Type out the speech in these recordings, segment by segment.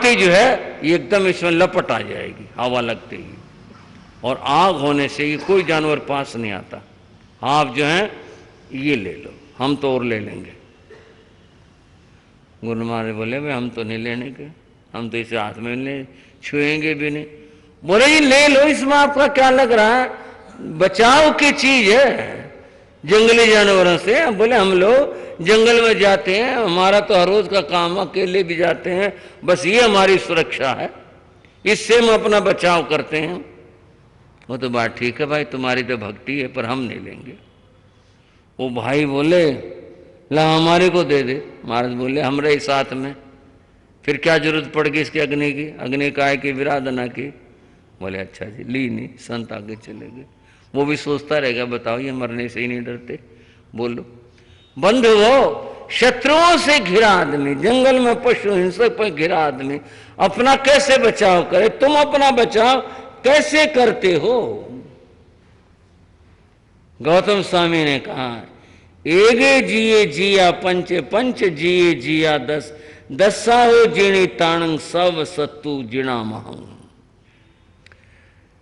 आगती जो है ये एकदम इसमें लपट आ जाएगी हवा लगते ही, और आग होने से ये कोई जानवर पास नहीं आता। आप जो है ये ले लो, हम तो और ले लेंगे। गुरु महाराज बोले भाई हम तो नहीं लेने के, हम तो इसे हाथ में नहीं छुएंगे भी नहीं। बोले ये ले लो, इसमें आपका क्या लग रहा है, बचाव की चीज है जंगली जानवरों से। बोले हम लोग जंगल में जाते हैं, हमारा तो हर रोज का काम, अकेले भी जाते हैं, बस ये हमारी सुरक्षा है, इससे हम अपना बचाव करते हैं। वो तो बात ठीक है भाई, तुम्हारी तो भक्ति है, पर हम नहीं लेंगे। वो भाई बोले ला हमारे को दे दे। महाराज बोले हम रहे साथ में, फिर क्या जरूरत पड़ गई इसकी अग्नि की, अग्नि काय की विराधना की। बोले अच्छा जी, ली नहीं, संत आगे चले गए। वो भी सोचता रहेगा बताओ ये मरने से ही नहीं डरते। बोलो बंधुओं, शत्रुओं से घिरा आदमी, जंगल में पशु हिंसक पर घिरा आदमी अपना कैसे बचाव करे? तुम अपना बचाव कैसे करते हो? गौतम स्वामी ने कहा एगे जिए जिया पंच, पंच जिए जिया दस, दस्सा हो जिणी ताणंग सब सत्तु जिणा महंग।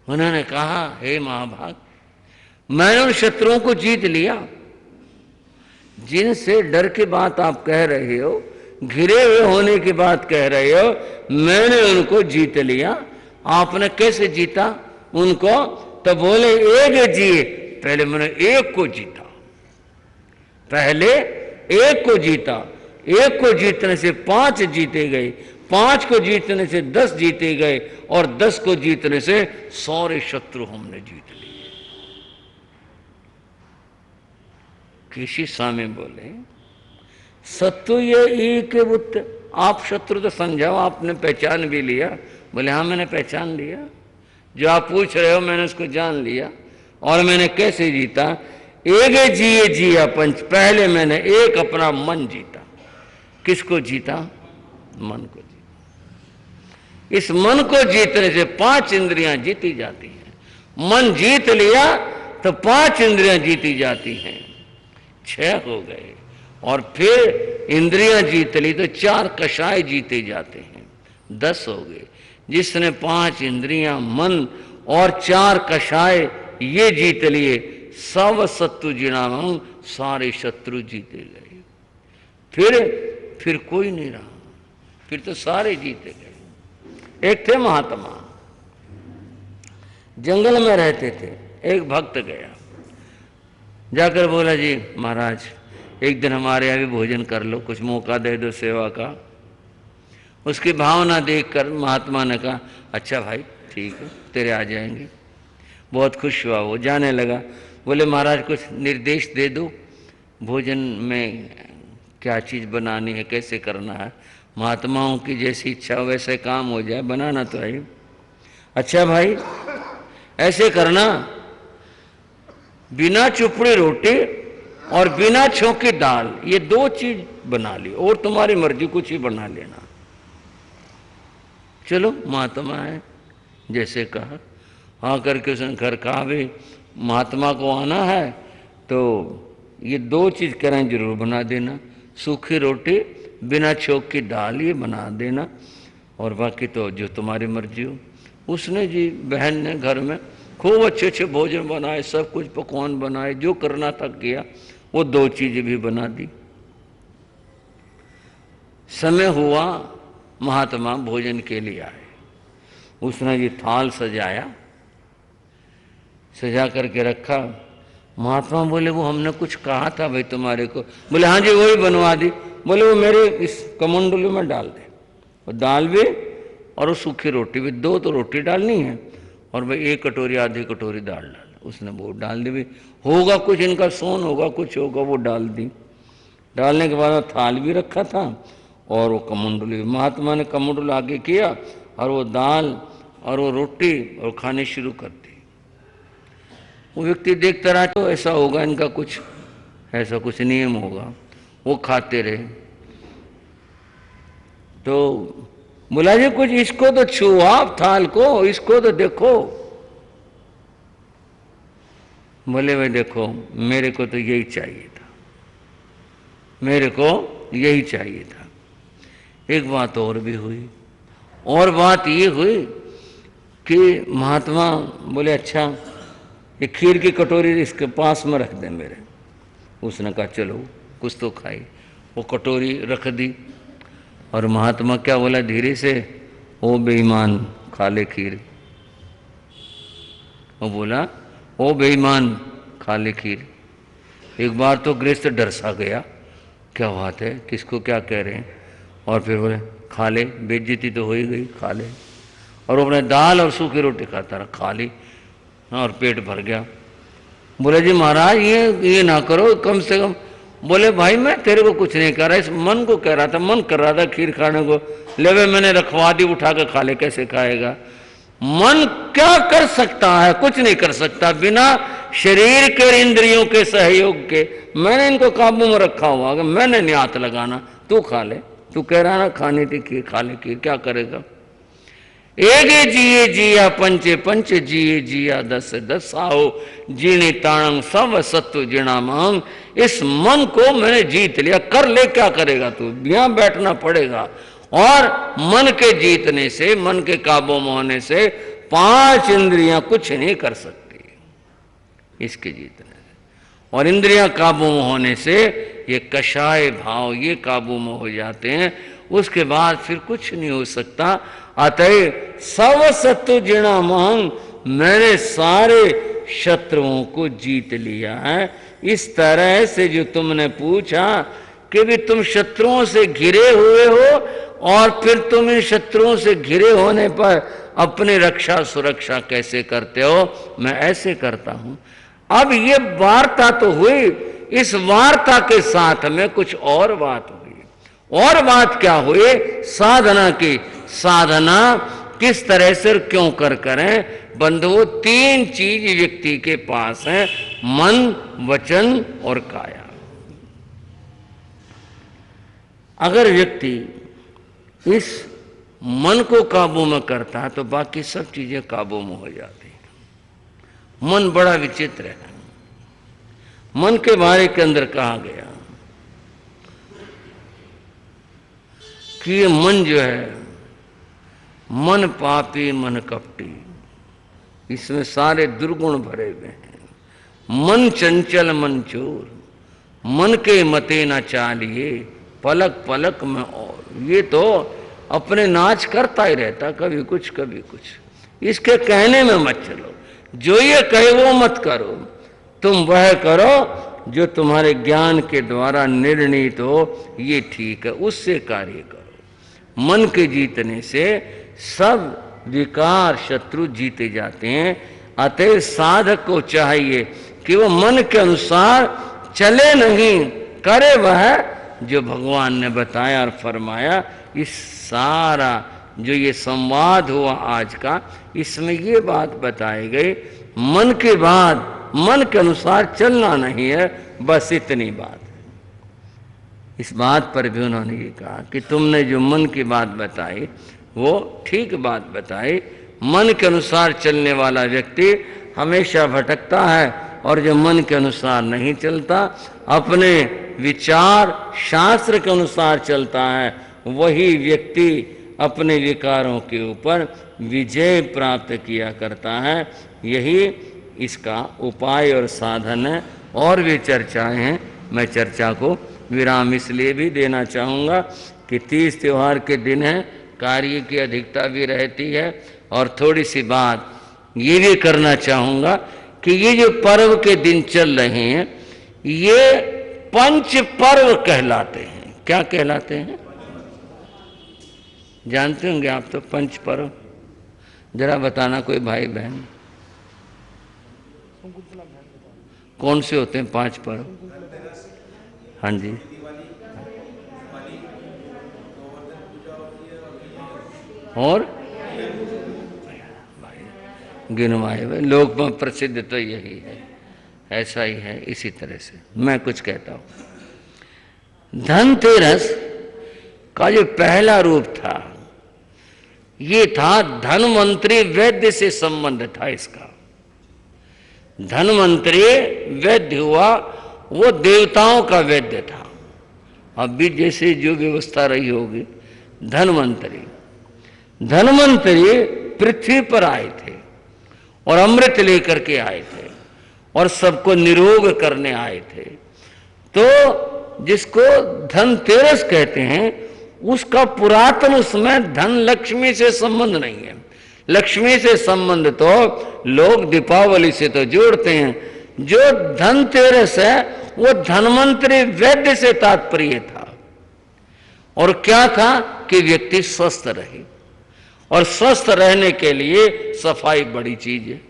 उन्होंने कहा हे महाभाग, मैंने उन शत्रुओं को जीत लिया जिनसे डर की बात आप कह रहे हो, घिरे हुए होने की बात कह रहे हो, मैंने उनको जीत लिया। आपने कैसे जीता उनको? तो बोले एक जिए, पहले मैंने एक को जीता, पहले एक को जीता, एक को जीतने से 5 जीते गए, 5 को जीतने से 10 जीते गए, और 10 को जीतने से सारे शत्रु हमने जीत लिए। किसी स्वामी बोले सत्तु ये ई के बुत, आप शत्रु तो समझाओ, आपने पहचान भी लिया। बोले हाँ मैंने पहचान लिया, जो आप पूछ रहे हो मैंने उसको जान लिया। और मैंने कैसे जीता? एक जिए जिया पंच, पहले मैंने एक अपना मन जीता। किसको जीता? मन को जीता। इस मन को जीतने से 5 इंद्रियां जीती जाती हैं। मन जीत लिया तो 5 इंद्रियां जीती जाती हैं, 6 हो गए, और फिर इंद्रियां जीत ली तो 4 कषाय जीते जाते हैं, 10 हो गए। जिसने 5 इंद्रियां, मन और 4 कषाय ये जीत लिए, सब सत्तु जिणामंग, सारे शत्रु जीते गए। फिर कोई नहीं रहा, फिर तो सारे जीते गए। एक थे महात्मा, जंगल में रहते थे। एक भक्त गया, जाकर बोला जी महाराज एक दिन हमारे यहाँ भी भोजन कर लो, कुछ मौका दे दो सेवा का। उसकी भावना देखकर महात्मा ने कहा अच्छा भाई ठीक है, तेरे आ जाएंगे। बहुत खुश हुआ, वो जाने लगा। बोले महाराज कुछ निर्देश दे दो, भोजन में क्या चीज़ बनानी है, कैसे करना है। महात्माओं की जैसी इच्छा वैसे काम हो जाए, बनाना तो है। अच्छा भाई ऐसे करना, बिना चुपड़ी रोटी और बिना छौंकी दाल, ये 2 चीज बना ली, और तुम्हारी मर्जी कुछ ही बना लेना। चलो महात्मा है जैसे कहा, आकर के उसने घर कहा भाई महात्मा को आना है तो ये 2 चीज करें जरूर बना देना, सूखी रोटी बिना छौंकी दाल ये बना देना, और बाकी तो जो तुम्हारी मर्जी हो। उसने जी बहन ने घर में खूब अच्छे अच्छे भोजन बनाए, सब कुछ पकवान बनाए, जो करना था किया। वो 2 चीजें भी बना दी। समय हुआ, महात्मा भोजन के लिए आए। उसने ये थाल सजाया, सजा करके रखा। महात्मा बोले वो हमने कुछ कहा था भाई तुम्हारे को। बोले हाँ जी वही बनवा दी। बोले वो मेरे इस कमंडलू में डाल दे, और दाल भी और वो सूखी रोटी भी, 2 तो रोटी डालनी है, और भाई 1 कटोरी आधी कटोरी दाल डाल। उसने वो डाल दी। भी होगा कुछ इनका सोन होगा, कुछ होगा, वो डाल दी। डालने के बाद थाल भी रखा था और वो कमंडलू। महात्मा ने कमंडलू आगे किया और वो दाल और वो रोटी और खाने शुरू कर दी। वो व्यक्ति देखता रहा तो ऐसा होगा इनका कुछ, ऐसा कुछ नियम होगा। वो खाते रहे। तो बोला जी कुछ इसको तो छुओ आप, थाल को, इसको तो देखो। बोले भाई देखो मेरे को तो यही चाहिए था, मेरे को यही चाहिए था। एक बात और भी हुई, और बात ये हुई कि महात्मा बोले अच्छा ये खीर की कटोरी इसके पास में रख दे मेरे। उसने कहा चलो कुछ तो खाई, वो कटोरी रख दी और महात्मा क्या बोला धीरे से, ओ बेईमान खा ले खीर। वो बोला ओ बेईमान खा ले खीर। एक बार तो गृहस्थ डर सा गया, क्या बात है, किसको क्या कह रहे हैं, और फिर बोले खा ले, बेइज्जती तो हो ही गई, खा ले। और वो अपने दाल और सूखी रोटी खाता रहा, खा ली और पेट भर गया। बोले जी महाराज ये ना करो कम से कम। बोले भाई मैं तेरे को कुछ नहीं कह रहा, इस मन को कह रहा था, मन कर रहा था खीर खाने को, ले वे मैंने रखवा दी, उठा कर खा ले, कैसे खाएगा। मन क्या कर सकता है, कुछ नहीं कर सकता बिना शरीर के इंद्रियों के सहयोग के। मैंने इनको काबू में रखा हुआ, मैंने नहीं हाथ लगाना, तू खा ले, तू कह रहा ना खानी थी खीर, खा ले खीर, क्या करेगा। एगे जिए जिया पंचे पंच जिए जिया दस दस आओ जीनी ताणंग सब सत्व जिणा मांग। इस मन को मैंने जीत लिया, कर ले, क्या करेगा तू, यहां बैठना पड़ेगा। और मन के जीतने से, मन के काबू में होने से 5 इंद्रियां कुछ नहीं कर सकती इसके जीतने से। और इंद्रियां काबू में होने से ये कषाय भाव ये काबू में हो जाते हैं, उसके बाद फिर कुछ नहीं हो सकता। अतः सब सत्व जिणा मांग, मैंने सारे शत्रुओं को जीत लिया है। इस तरह से जो तुमने पूछा कि भी तुम शत्रुओं से घिरे हुए हो और फिर तुम इन शत्रुओं से घिरे होने पर अपनी रक्षा सुरक्षा कैसे करते हो, मैं ऐसे करता हूं। अब ये वार्ता तो हुई, इस वार्ता के साथ में कुछ और बात हुई। और बात क्या हुई, साधना की। साधना किस तरह से क्यों कर करें बंधुओं, 3 चीज व्यक्ति के पास है, मन वचन और काया। अगर व्यक्ति इस मन को काबू में करता है तो बाकी सब चीजें काबू में हो जाती है। मन बड़ा विचित्र है। मन के बारे के अंदर कहा गया कि ये मन जो है, मन पापी मन कपटी, इसमें सारे दुर्गुण भरे हुए हैं। मन चंचल मन चोर, मन के मते न चालिए पलक पलक में और। ये तो अपने नाच करता ही रहता, कभी कुछ कभी कुछ। इसके कहने में मत चलो, जो ये कहे वो मत करो, तुम वह करो जो तुम्हारे ज्ञान के द्वारा निर्णीत हो, ये ठीक है, उससे कार्य करो। मन के जीतने से सब विकार शत्रु जीते जाते हैं। अतः साधक को चाहिए कि वो मन के अनुसार चले नहीं, करे वह जो भगवान ने बताया और फरमाया। इस सारा जो ये संवाद हुआ आज का, इसमें ये बात बताई गई, मन के बाद मन के अनुसार चलना नहीं है, बस इतनी बात है। इस बात पर भी उन्होंने ये कहा कि तुमने जो मन की बात बताई वो ठीक बात बताई। मन के अनुसार चलने वाला व्यक्ति हमेशा भटकता है, और जो मन के अनुसार नहीं चलता, अपने विचार शास्त्र के अनुसार चलता है, वही व्यक्ति अपने विकारों के ऊपर विजय प्राप्त किया करता है। यही इसका उपाय और साधन है। और भी चर्चाएं हैं, मैं चर्चा को विराम इसलिए भी देना चाहूँगा कि 30 त्योहार के दिन है, कार्य की अधिकता भी रहती है। और थोड़ी सी बात ये भी करना चाहूँगा कि ये जो पर्व के दिन चल रहे हैं, ये पंच पर्व कहलाते हैं। क्या कहलाते हैं जानते होंगे आप तो, पंच पर्व जरा बताना कोई भाई बहन, कौन से होते हैं 5 पर्व? हाँ जी, और गिनवाए हुए लोक में प्रसिद्ध तो यही है, ऐसा ही है। इसी तरह से मैं कुछ कहता हूं, धनतेरस का जो पहला रूप था, ये था धनवंतरी वैद्य से संबंध था इसका। धनवंतरी वैद्य हुआ, वो देवताओं का वैद्य था। अब भी जैसे जो व्यवस्था रही होगी, धनवंतरी धन्वंतरी पृथ्वी पर आए थे और अमृत लेकर के आए थे और सबको निरोग करने आए थे। तो जिसको धनतेरस कहते हैं, उसका पुरातन उसमें धन लक्ष्मी से संबंध नहीं है। लक्ष्मी से संबंध तो लोग दीपावली से तो जोड़ते हैं। जो धनतेरस है वो धन्वंतरी वैद्य से तात्पर्य था। और क्या था कि व्यक्ति स्वस्थ रहे, और स्वस्थ रहने के लिए सफाई बड़ी चीज है।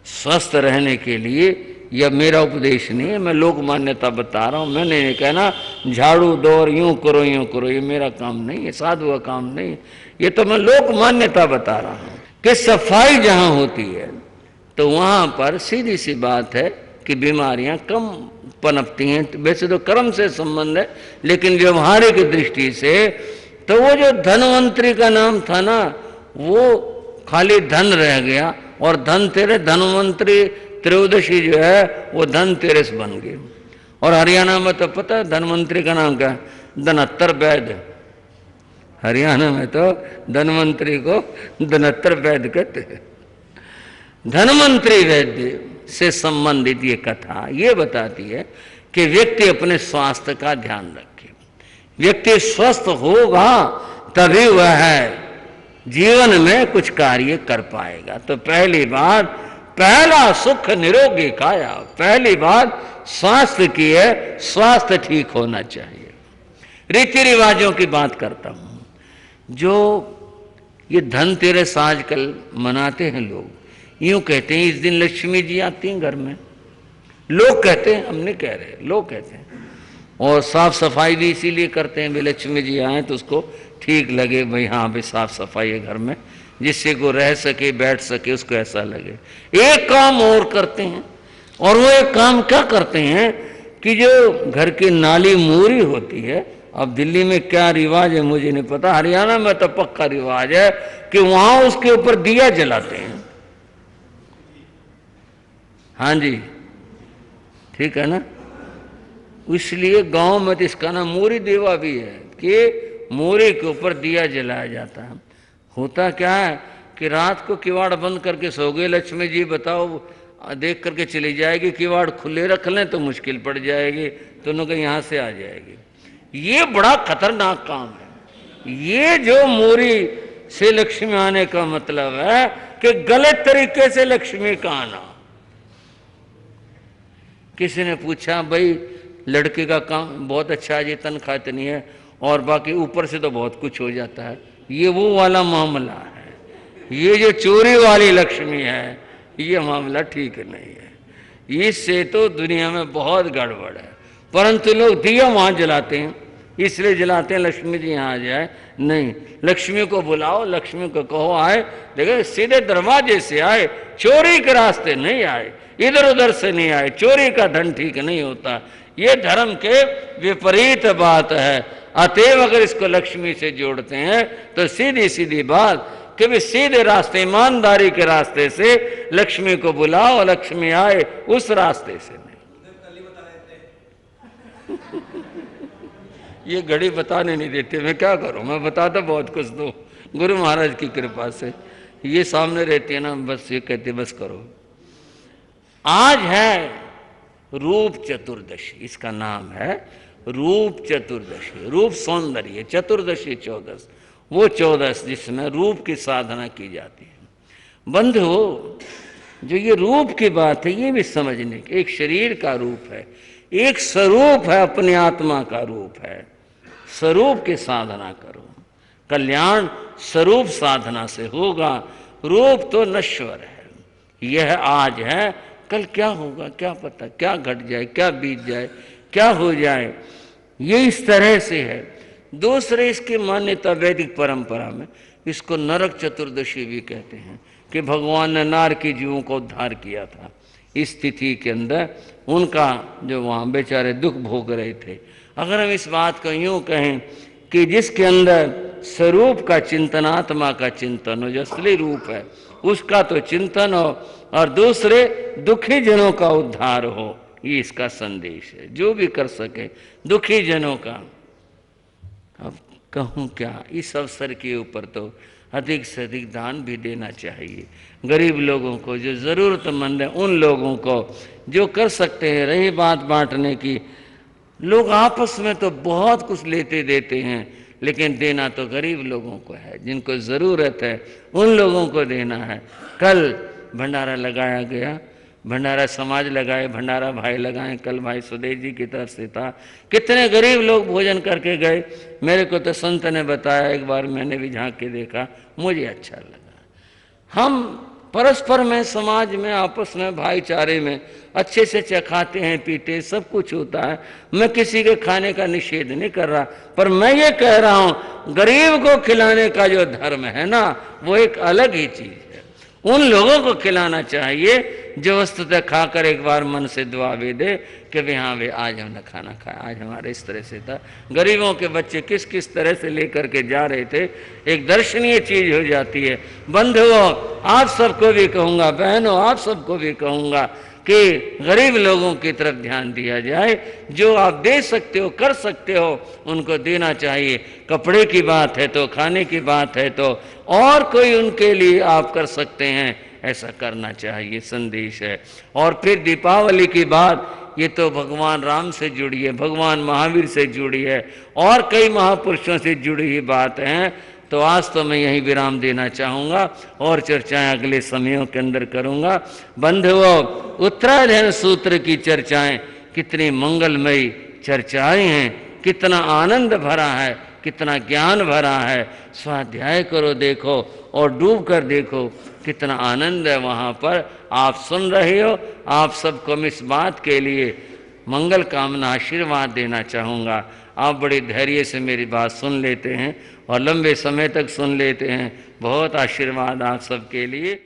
स्वस्थ रहने के लिए, यह मेरा उपदेश नहीं है, मैं लोक मान्यता बता रहा हूं। मैंने नहीं कहना झाड़ू दो और यूं करो यूं करो, ये मेरा काम नहीं है, साधु का काम नहीं है। ये तो मैं लोक मान्यता बता रहा हूं कि सफाई जहां होती है तो वहां पर सीधी सी बात है कि बीमारियां कम पनपती हैं। वैसे तो कर्म से संबंध है, लेकिन व्यवहारिक दृष्टि से तो वो जो धनवंतरी का नाम था ना, वो खाली धन रह गया। और धनवंतरी त्रयोदशी जो है वो धनतेरस बन गई। और हरियाणा में तो पता है धनवंतरी का नाम क्या है? धनहत्तर वैद्य। हरियाणा में तो धनवंतरी को धनहत्तर वैद्य कहते हैं। धनवंतरी वैद्य से संबंधित ये कथा ये बताती है कि व्यक्ति अपने स्वास्थ्य का ध्यान रखे। व्यक्ति स्वस्थ होगा तभी वह जीवन में कुछ कार्य कर पाएगा। तो पहली बात, पहला सुख निरोगी काया। पहली बात स्वास्थ्य की है, स्वास्थ्य ठीक होना चाहिए। रीति रिवाजों की बात करता हूं। जो ये धनतेरस आजकल मनाते हैं लोग, यूं कहते हैं इस दिन लक्ष्मी जी आती हैं घर में। लोग कहते हैं, हम नहीं कह रहे, लोग कहते हैं। और साफ सफाई भी इसीलिए करते हैं, भाई लक्ष्मी जी आए तो उसको ठीक लगे, भाई हाँ भाई साफ सफाई है घर में, जिससे को रह सके बैठ सके, उसको ऐसा लगे। एक काम और करते हैं, और वो एक काम क्या करते हैं कि जो घर की नाली मोरी होती है, अब दिल्ली में क्या रिवाज है मुझे नहीं पता, हरियाणा में तो पक्का रिवाज है कि वहां उसके ऊपर दिया जलाते हैं। हाँ जी, ठीक है ना। इसलिए गांव में तो इसका नाम मोरी देवा भी है कि मोरे के ऊपर दिया जलाया जाता है। होता क्या है कि रात को किवाड़ बंद करके सो गए लक्ष्मी जी, बताओ देख करके चली जाएगी, किवाड़ खुले रख लें तो मुश्किल पड़ जाएगी, तो उन्होंने यहाँ से आ जाएगी। ये बड़ा खतरनाक काम है। ये जो मोरी से लक्ष्मी आने का मतलब है कि गलत तरीके से लक्ष्मी का आना। किसी ने पूछा भाई लड़के का काम बहुत अच्छा है जी, तनख्वाह इतनी है और बाकी ऊपर से तो बहुत कुछ हो जाता है। ये वो वाला मामला है। ये जो चोरी वाली लक्ष्मी है, ये मामला ठीक नहीं है। इससे तो दुनिया में बहुत गड़बड़ है। परंतु लोग दिया वहां जलाते हैं, इसलिए जलाते हैं लक्ष्मी जी यहाँ आ जाए। नहीं, लक्ष्मी को बुलाओ, लक्ष्मी को कहो आए। देखो सीधे दरवाजे से आए, चोरी के रास्ते नहीं आए, इधर उधर से नहीं आए। चोरी का धन ठीक नहीं होता, ये धर्म के विपरीत बात है। अतएव अगर इसको लक्ष्मी से जोड़ते हैं तो सीधी सीधी बात कि भी सीधे रास्ते, ईमानदारी के रास्ते से लक्ष्मी को बुलाओ, लक्ष्मी आए, उस रास्ते से नहीं। ये घड़ी बताने नहीं देते, मैं क्या करूं, मैं बताता बहुत कुछ दूं गुरु महाराज की कृपा से। ये सामने रहती है ना, बस ये कहते बस करो। आज है रूप चतुर्दशी, इसका नाम है रूप चतुर्दशी। रूप सौंदर्य, चतुर्दशी 14, वो 14 जिसमें रूप की साधना की जाती है। बंधु, जो ये रूप की बात है ये भी समझने की, एक शरीर का रूप है, एक स्वरूप है, अपनी आत्मा का रूप है। स्वरूप की साधना करो, कल्याण स्वरूप साधना से होगा। रूप तो नश्वर है, यह आज है, कल क्या होगा क्या पता, क्या घट जाए, क्या बीत जाए, क्या हो जाए। ये इस तरह से है। दूसरे इसकी मान्यता वैदिक परंपरा में इसको नरक चतुर्दशी भी कहते हैं कि भगवान ने नार की जीवों को उद्धार किया था। इस तिथि के अंदर उनका जो वहाँ बेचारे दुख भोग रहे थे। अगर हम इस बात को यूँ कहें कि जिसके अंदर स्वरूप का चिंतन, आत्मा का चिंतन हो, जो असली रूप है उसका तो चिंतन हो, और दूसरे दुखी जनों का उद्धार हो, ये इसका संदेश है। जो भी कर सके दुखी जनों का। अब कहूँ क्या, इस अवसर के ऊपर तो अधिक से अधिक दान भी देना चाहिए। गरीब लोगों को, जो ज़रूरतमंद है, उन लोगों को जो कर सकते हैं। रही बात बांटने की, लोग आपस में तो बहुत कुछ लेते देते हैं, लेकिन देना तो गरीब लोगों को है, जिनको ज़रूरत है उन लोगों को देना है। कल भंडारा लगाया गया, भंडारा समाज लगाए, भंडारा भाई लगाए, कल भाई सुदेश जी की तरफ से था। कितने गरीब लोग भोजन करके गए। मेरे को तो संत ने बताया, एक बार मैंने भी झांक के देखा, मुझे अच्छा लगा। हम परस्पर में, समाज में, आपस में, भाईचारे में अच्छे से खाते हैं, पीते, सब कुछ होता है। मैं किसी के खाने का निषेध नहीं कर रहा, पर मैं ये कह रहा हूं, गरीब को खिलाने का जो धर्म है ना, वो एक अलग ही चीज है। उन लोगों को खिलाना चाहिए जो वस्तुतः खाकर एक बार मन से दुआ भी दे कि भाई हाँ भाई आज हमने खाना खाया, आज हमारे इस तरह से था। गरीबों के बच्चे किस किस तरह से लेकर के जा रहे थे, एक दर्शनीय चीज हो जाती है। बंधुओं, आप सबको भी कहूँगा, बहनों आप सबको भी कहूँगा कि गरीब लोगों की तरफ ध्यान दिया जाए। जो आप दे सकते हो, कर सकते हो, उनको देना चाहिए। कपड़े की बात है तो, खाने की बात है तो, और कोई उनके लिए आप कर सकते हैं, ऐसा करना चाहिए, संदेश है। और फिर दीपावली की बात, ये तो भगवान राम से जुड़ी है, भगवान महावीर से जुड़ी है, और कई महापुरुषों से जुड़ी हुई बात है। तो आज तो मैं यहीं विराम देना चाहूँगा, और चर्चाएं अगले समयों के अंदर करूँगा। बंधुओं, उत्तरायण सूत्र की चर्चाएं कितनी मंगलमयी चर्चाएं हैं, कितना आनंद भरा है, कितना ज्ञान भरा है। स्वाध्याय करो, देखो, और डूब कर देखो, कितना आनंद है वहाँ पर। आप सुन रहे हो, आप सबको मैं इस बात के लिए मंगल कामना, आशीर्वाद देना चाहूँगा। आप बड़े धैर्य से मेरी बात सुन लेते हैं और लंबे समय तक सुन लेते हैं। बहुत आशीर्वाद आप सबके लिए।